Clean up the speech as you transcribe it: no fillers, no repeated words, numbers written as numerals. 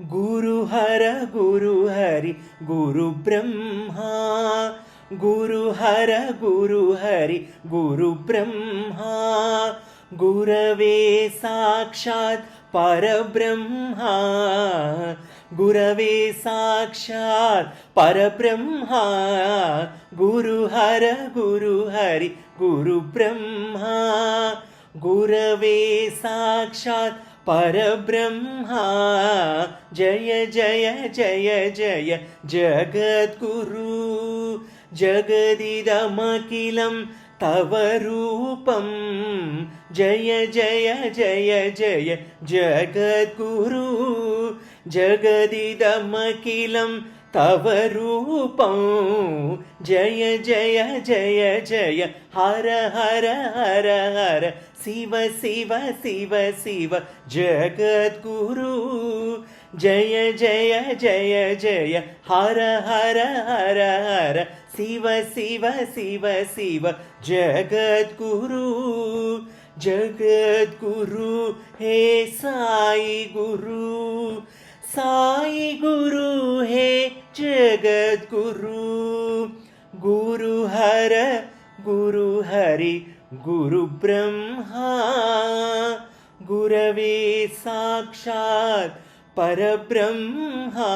गुरु हर गुरु हरि गुरु ब्रह्मा गुरु हर गुरु हरि गुरु ब्रह्मा गुरवे साक्षात् परब्रह्मा गुरवे साक्षात् परब्रह्मा गुरु हरि गुरु ब्रह्मा गुरवे साक्षात् परब्रह्मा जय जय जय जय जगद्गुरु जगदिदमखिलं तव रूपं जय जय जय जय जगद्गुरु जगदिदमखिलं तव रूपं जय जय जय जय हर हर हर हर शिव शिव शिव शिव जगद्गुरु जय जय जय जय हर हर हर हर शिव शिव शिव शिव जगद्गुरु जगद्गुरु हे साई गुरु साई गुरु हे जगद्गुरु गुरु हरि गुरु ब्रह्मा गुरवे साक्षात् परब्रह्मा।